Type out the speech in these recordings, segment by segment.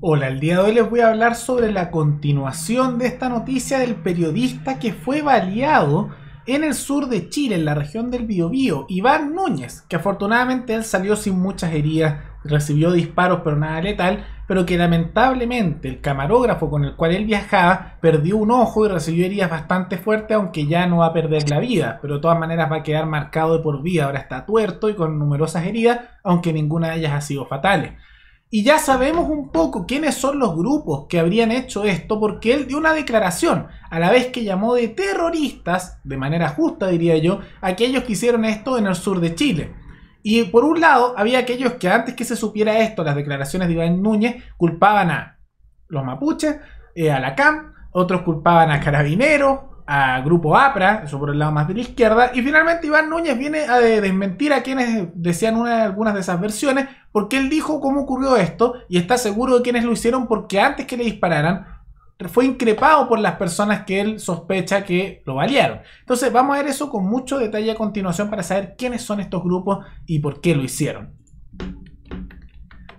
Hola, el día de hoy les voy a hablar sobre la continuación de esta noticia del periodista que fue baleado en el sur de Chile, en la región del Biobío, Iván Núñez, que afortunadamente él salió sin muchas heridas, recibió disparos pero nada letal, pero que lamentablemente el camarógrafo con el cual él viajaba perdió un ojo y recibió heridas bastante fuertes, aunque ya no va a perder la vida, pero de todas maneras va a quedar marcado de por vida. Ahora está tuerto y con numerosas heridas, aunque ninguna de ellas ha sido fatales. Y ya sabemos un poco quiénes son los grupos que habrían hecho esto, porque él dio una declaración, a la vez que llamó de terroristas, de manera justa diría yo, a aquellos que hicieron esto en el sur de Chile. Y por un lado, había aquellos que antes que se supiera esto, las declaraciones de Iván Núñez, culpaban a los mapuches, a la CAM, otros culpaban a Carabineros, a Grupo APRA, eso por el lado más de la izquierda, y finalmente Iván Núñez viene a desmentir a quienes decían algunas de esas versiones, porque él dijo cómo ocurrió esto y está seguro de quienes lo hicieron, porque antes que le dispararan fue increpado por las personas que él sospecha que lo balearon. Entonces vamos a ver eso con mucho detalle a continuación para saber quiénes son estos grupos y por qué lo hicieron.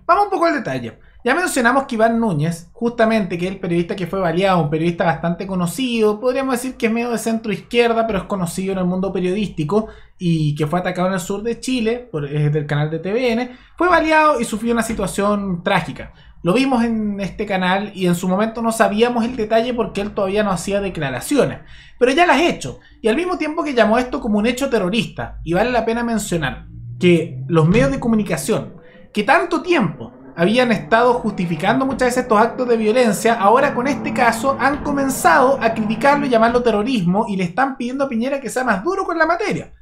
Vamos un poco al detalle. Ya mencionamos que Iván Núñez, justamente que es el periodista que fue baleado, un periodista bastante conocido, podríamos decir que es medio de centro izquierda, pero es conocido en el mundo periodístico y que fue atacado en el sur de Chile, del canal de TVN, fue baleado y sufrió una situación trágica. Lo vimos en este canal y en su momento no sabíamos el detalle porque él todavía no hacía declaraciones, pero ya las ha hecho, y al mismo tiempo que llamó esto como un hecho terrorista. Y vale la pena mencionar que los medios de comunicación, que tanto tiempo habían estado justificando muchas veces estos actos de violencia, ahora con este caso han comenzado a criticarlo y llamarlo terrorismo, y le están pidiendo a Piñera que sea más duro con la materia.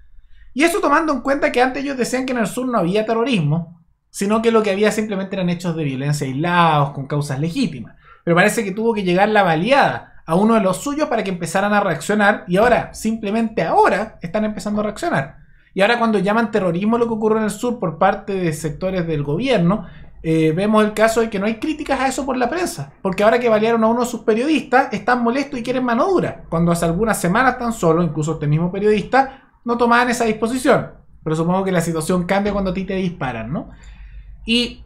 Y eso tomando en cuenta que antes ellos decían que en el sur no había terrorismo, sino que lo que había simplemente eran hechos de violencia aislados, con causas legítimas. Pero parece que tuvo que llegar la baleada a uno de los suyos para que empezaran a reaccionar, y ahora, simplemente ahora, están empezando a reaccionar. Y ahora cuando llaman terrorismo lo que ocurre en el sur por parte de sectores del gobierno, vemos el caso de que no hay críticas a eso por la prensa, porque ahora que balearon a uno de sus periodistas están molestos y quieren mano dura, cuando hace algunas semanas tan solo, incluso este mismo periodista, no tomaban esa disposición. Pero supongo que la situación cambia cuando a ti te disparan, ¿no? Y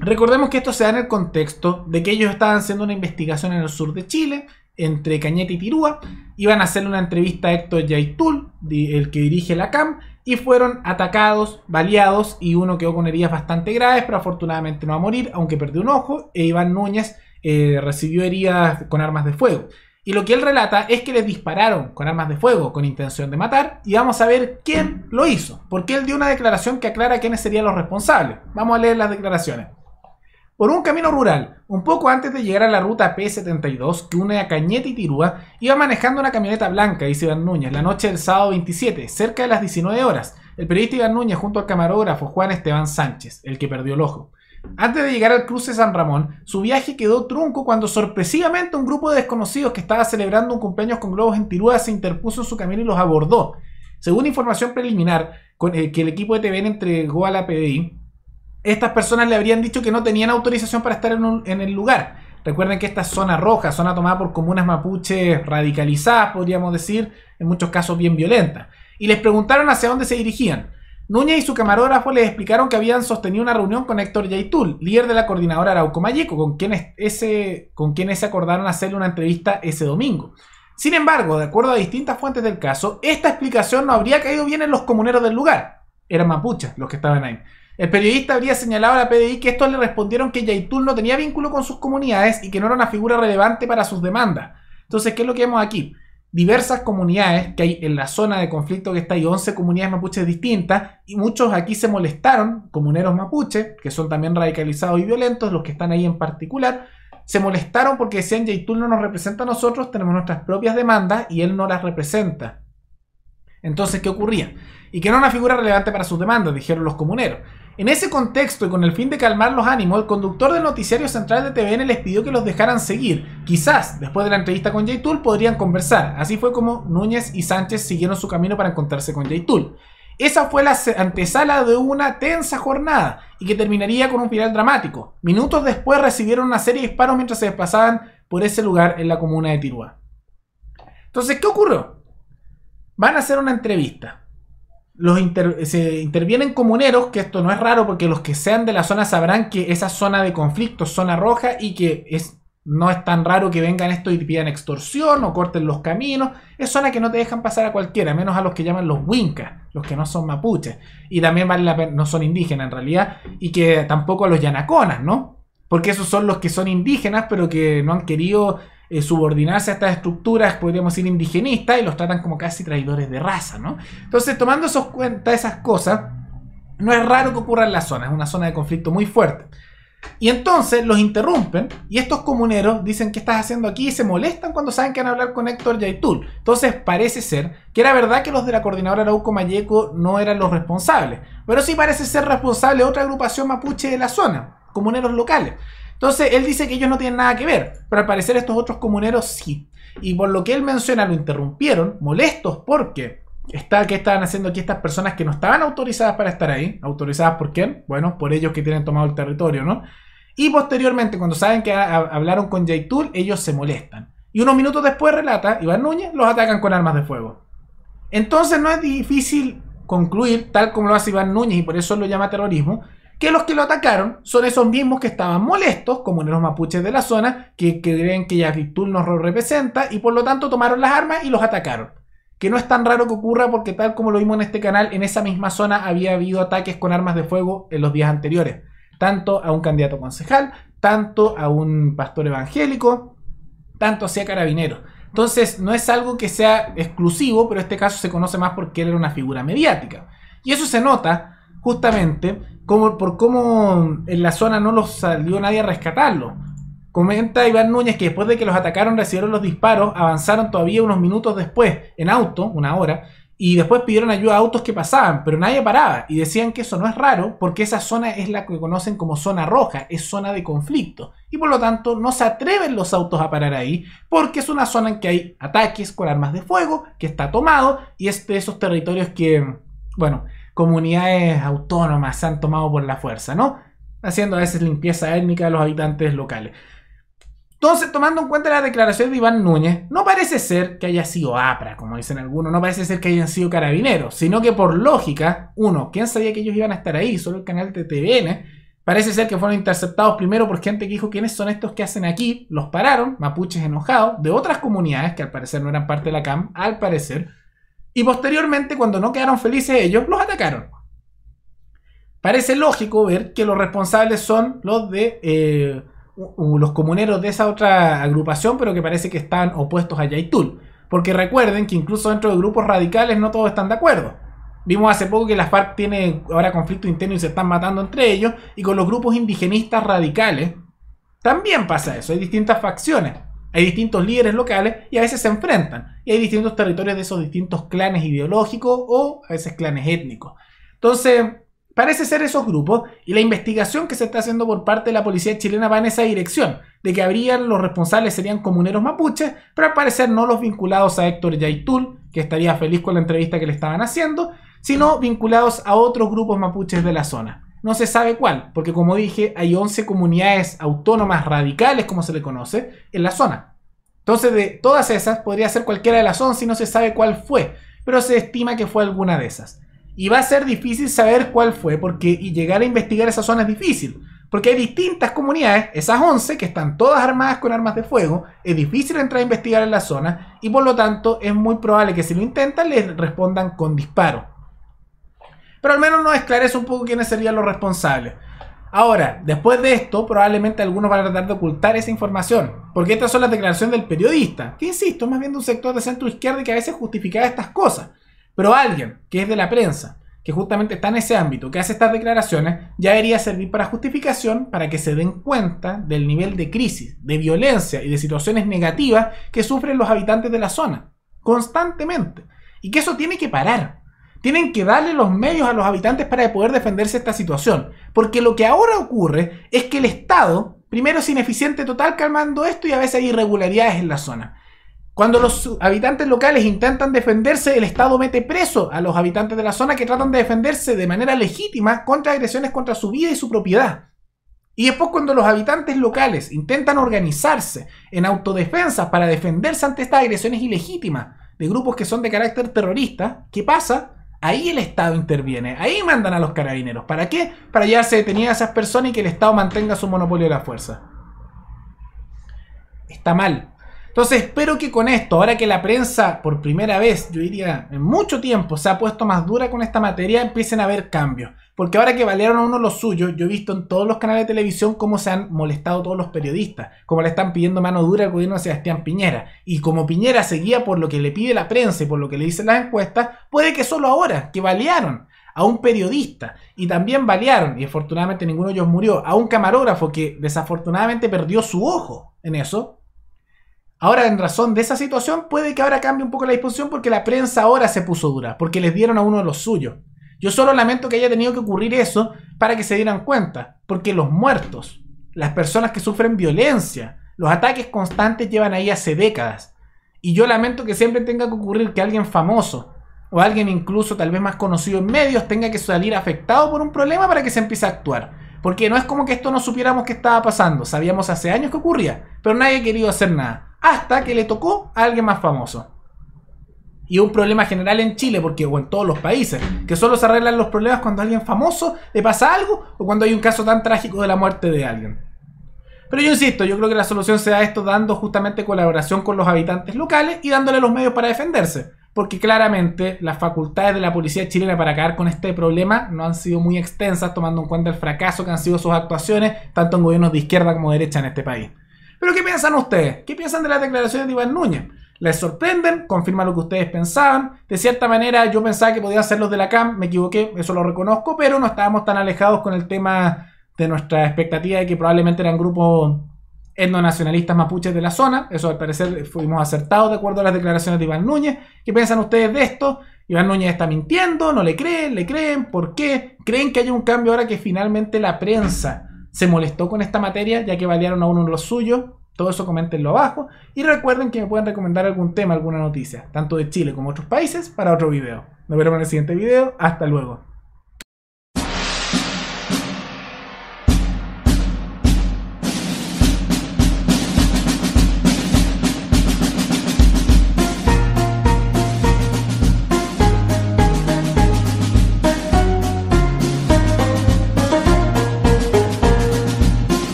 recordemos que esto se da en el contexto de que ellos estaban haciendo una investigación en el sur de Chile, entre Cañete y Tirúa, iban a hacerle una entrevista a Héctor Yaitul, el que dirige la CAM, y fueron atacados, baleados, y uno quedó con heridas bastante graves, pero afortunadamente no va a morir, aunque perdió un ojo, e Iván Núñez recibió heridas con armas de fuego. Y lo que él relata es que les dispararon con armas de fuego con intención de matar, y vamos a ver quién lo hizo, porque él dio una declaración que aclara quiénes serían los responsables. Vamos a leer las declaraciones. Por un camino rural, un poco antes de llegar a la ruta P72 que une a Cañete y Tirúa, iba manejando una camioneta blanca, dice Iván Núñez, la noche del sábado 27, cerca de las 19 horas. El periodista Iván Núñez junto al camarógrafo Juan Esteban Sánchez, el que perdió el ojo. Antes de llegar al cruce San Ramón, su viaje quedó trunco cuando sorpresivamente un grupo de desconocidos que estaba celebrando un cumpleaños con globos en Tirúa se interpuso en su camino y los abordó. Según información preliminar que el equipo de TVN entregó a la PDI, estas personas le habrían dicho que no tenían autorización para estar en el lugar. Recuerden que esta es zona roja, zona tomada por comunas mapuches radicalizadas, podríamos decir, en muchos casos bien violentas. Y les preguntaron hacia dónde se dirigían. Núñez y su camarógrafo les explicaron que habían sostenido una reunión con Héctor Yaitul, líder de la coordinadora Arauco Mayeco, con quienes se acordaron hacerle una entrevista ese domingo. Sin embargo, de acuerdo a distintas fuentes del caso, esta explicación no habría caído bien en los comuneros del lugar. Eran mapuches los que estaban ahí. El periodista habría señalado a la PDI que estos le respondieron que Yaitul no tenía vínculo con sus comunidades y que no era una figura relevante para sus demandas. Entonces, ¿qué es lo que vemos aquí? Diversas comunidades que hay en la zona de conflicto, que está, hay 11 comunidades mapuches distintas, y muchos aquí se molestaron, comuneros mapuches, que son también radicalizados y violentos, los que están ahí en particular, se molestaron porque decían Yaitul no nos representa a nosotros, tenemos nuestras propias demandas y él no las representa. Entonces, ¿qué ocurría? Y que no era una figura relevante para sus demandas, dijeron los comuneros. En ese contexto y con el fin de calmar los ánimos, el conductor del noticiario central de TVN les pidió que los dejaran seguir. Quizás, después de la entrevista con Yaitul, podrían conversar. Así fue como Núñez y Sánchez siguieron su camino para encontrarse con Yaitul. Esa fue la antesala de una tensa jornada y que terminaría con un final dramático. Minutos después recibieron una serie de disparos mientras se desplazaban por ese lugar en la comuna de Tirúa. Entonces, ¿qué ocurrió? Van a hacer una entrevista. se intervienen comuneros, que esto no es raro porque los que sean de la zona sabrán que esa zona de conflicto es zona roja y que no es tan raro que vengan esto y pidan extorsión o corten los caminos. Es zona que no te dejan pasar a cualquiera, menos a los que llaman los wincas, los que no son mapuches. Y también vale la pena, no son indígenas en realidad, y que tampoco a los yanaconas, ¿no? Porque esos son los que son indígenas, pero que no han querido subordinarse a estas estructuras, podríamos decir, indigenistas, y los tratan como casi traidores de raza, ¿no? Entonces, tomando cuenta de esas cosas, no es raro que ocurra en la zona, es una zona de conflicto muy fuerte. Y entonces los interrumpen, y estos comuneros dicen: ¿qué estás haciendo aquí? Y se molestan cuando saben que van a hablar con Héctor Yaitul. Entonces parece ser que era verdad que los de la coordinadora Arauco Mayeco no eran los responsables, pero sí parece ser responsable otra agrupación mapuche de la zona, comuneros locales. Entonces él dice que ellos no tienen nada que ver, pero al parecer estos otros comuneros sí. Y por lo que él menciona, lo interrumpieron, molestos porque ¿qué estaban haciendo aquí estas personas que no estaban autorizadas para estar ahí? ¿Autorizadas por quién? Bueno, por ellos que tienen tomado el territorio, ¿no? Y posteriormente, cuando saben que hablaron con Yaitul, ellos se molestan. Y unos minutos después, relata Iván Núñez, los atacan con armas de fuego. Entonces no es difícil concluir, tal como lo hace Iván Núñez, y por eso lo llama terrorismo, que los que lo atacaron son esos mismos que estaban molestos, comuneros mapuches de la zona, que creen que Yaitul nos representa, y por lo tanto tomaron las armas y los atacaron. Que no es tan raro que ocurra porque, tal como lo vimos en este canal, en esa misma zona había habido ataques con armas de fuego en los días anteriores. Tanto a un candidato concejal, tanto a un pastor evangélico, tanto hacia carabineros. Entonces no es algo que sea exclusivo, pero este caso se conoce más porque él era una figura mediática. Y eso se nota justamente por cómo en la zona no los salió nadie a rescatarlo. Comenta Iván Núñez que después de que los atacaron recibieron los disparos, avanzaron todavía unos minutos después en auto, una hora, y después pidieron ayuda a autos que pasaban, pero nadie paraba, y decían que eso no es raro porque esa zona es la que conocen como zona roja, es zona de conflicto, y por lo tanto no se atreven los autos a parar ahí porque es una zona en que hay ataques con armas de fuego, que está tomado, y es de esos territorios que, bueno, comunidades autónomas se han tomado por la fuerza, ¿no? Haciendo a veces limpieza étnica de los habitantes locales. Entonces, tomando en cuenta la declaración de Iván Núñez, no parece ser que haya sido APRA, como dicen algunos, no parece ser que hayan sido carabineros, sino que por lógica, uno, ¿quién sabía que ellos iban a estar ahí? Solo el canal de TVN. Parece ser que fueron interceptados primero por gente que dijo: ¿quiénes son estos que hacen aquí? Los pararon, mapuches enojados, de otras comunidades que al parecer no eran parte de la CAM, al parecer. Y posteriormente, cuando no quedaron felices ellos, los atacaron. Parece lógico ver que los responsables son los de los comuneros de esa otra agrupación, pero que parece que están opuestos a Yaitul. Porque recuerden que incluso dentro de grupos radicales no todos están de acuerdo. Vimos hace poco que la FARC tiene ahora conflicto interno y se están matando entre ellos, y con los grupos indigenistas radicales también pasa eso. Hay distintas facciones, hay distintos líderes locales y a veces se enfrentan, y hay distintos territorios de esos distintos clanes ideológicos o a veces clanes étnicos. Entonces parece ser esos grupos, y la investigación que se está haciendo por parte de la policía chilena va en esa dirección, de que los responsables serían comuneros mapuches, pero al parecer no los vinculados a Héctor Yaitul, que estaría feliz con la entrevista que le estaban haciendo, sino vinculados a otros grupos mapuches de la zona. No se sabe cuál, porque como dije, hay 11 comunidades autónomas radicales, como se le conoce, en la zona. Entonces, de todas esas, podría ser cualquiera de las 11 y no se sabe cuál fue, pero se estima que fue alguna de esas. Y va a ser difícil saber cuál fue, porque llegar a investigar esa zona es difícil. Porque hay distintas comunidades, esas 11, que están todas armadas con armas de fuego. Es difícil entrar a investigar en la zona, y por lo tanto es muy probable que si lo intentan les respondan con disparos. Pero al menos nos esclarece un poco quiénes serían los responsables. Ahora, después de esto, probablemente algunos van a tratar de ocultar esa información, porque estas son las declaraciones del periodista, que insisto, es más bien de un sector de centro izquierda y que a veces justifica estas cosas. Pero alguien que es de la prensa, que justamente está en ese ámbito, que hace estas declaraciones, ya debería servir para justificación, para que se den cuenta del nivel de crisis, de violencia y de situaciones negativas que sufren los habitantes de la zona, constantemente. Y que eso tiene que parar. Tienen que darle los medios a los habitantes para poder defenderse de esta situación. Porque lo que ahora ocurre es que el Estado, primero, es ineficiente total calmando esto, y a veces hay irregularidades en la zona. Cuando los habitantes locales intentan defenderse, el Estado mete preso a los habitantes de la zona que tratan de defenderse de manera legítima contra agresiones contra su vida y su propiedad. Y después, cuando los habitantes locales intentan organizarse en autodefensa para defenderse ante estas agresiones ilegítimas de grupos que son de carácter terrorista, ¿qué pasa? Ahí el Estado interviene, ahí mandan a los carabineros. ¿Para qué? Para llevarse detenidas a esas personas y que el Estado mantenga su monopolio de la fuerza. Está mal. Entonces espero que con esto, ahora que la prensa por primera vez, yo diría en mucho tiempo, se ha puesto más dura con esta materia, empiecen a haber cambios. Porque ahora que balearon a uno los suyos, yo he visto en todos los canales de televisión cómo se han molestado todos los periodistas, cómo le están pidiendo mano dura al gobierno de Sebastián Piñera. Y como Piñera seguía por lo que le pide la prensa y por lo que le dicen las encuestas, puede que solo ahora, que balearon a un periodista y también balearon, y afortunadamente ninguno de ellos murió, a un camarógrafo que desafortunadamente perdió su ojo en eso. Ahora, en razón de esa situación, puede que ahora cambie un poco la disposición porque la prensa ahora se puso dura, porque les dieron a uno de los suyos. Yo solo lamento que haya tenido que ocurrir eso para que se dieran cuenta, porque los muertos, las personas que sufren violencia, los ataques constantes llevan ahí hace décadas. Y yo lamento que siempre tenga que ocurrir que alguien famoso, o alguien incluso tal vez más conocido en medios, tenga que salir afectado por un problema para que se empiece a actuar. Porque no es como que esto no supiéramos qué estaba pasando, sabíamos hace años que ocurría, pero nadie ha querido hacer nada. Hasta que le tocó a alguien más famoso. Y un problema general en Chile, porque o en todos los países, que solo se arreglan los problemas cuando a alguien famoso le pasa algo o cuando hay un caso tan trágico de la muerte de alguien. Pero yo insisto, yo creo que la solución se da esto dando justamente colaboración con los habitantes locales y dándole los medios para defenderse. Porque claramente las facultades de la policía chilena para acabar con este problema no han sido muy extensas, tomando en cuenta el fracaso que han sido sus actuaciones, tanto en gobiernos de izquierda como de derecha en este país. ¿Pero qué piensan ustedes? ¿Qué piensan de las declaraciones de Iván Núñez? ¿Les sorprenden? ¿Confirman lo que ustedes pensaban? De cierta manera yo pensaba que podían ser los de la CAM, me equivoqué, eso lo reconozco, pero no estábamos tan alejados con el tema de nuestra expectativa de que probablemente eran grupos etnonacionalistas mapuches de la zona. Eso al parecer fuimos acertados de acuerdo a las declaraciones de Iván Núñez. ¿Qué piensan ustedes de esto? ¿Iván Núñez está mintiendo? ¿No le creen? ¿Le creen? ¿Por qué? ¿Creen que haya un cambio ahora que finalmente la prensa se molestó con esta materia ya que balearon a uno de los suyos? Todo eso coméntenlo abajo y recuerden que me pueden recomendar algún tema, alguna noticia, tanto de Chile como otros países, para otro video. Nos vemos en el siguiente video. Hasta luego.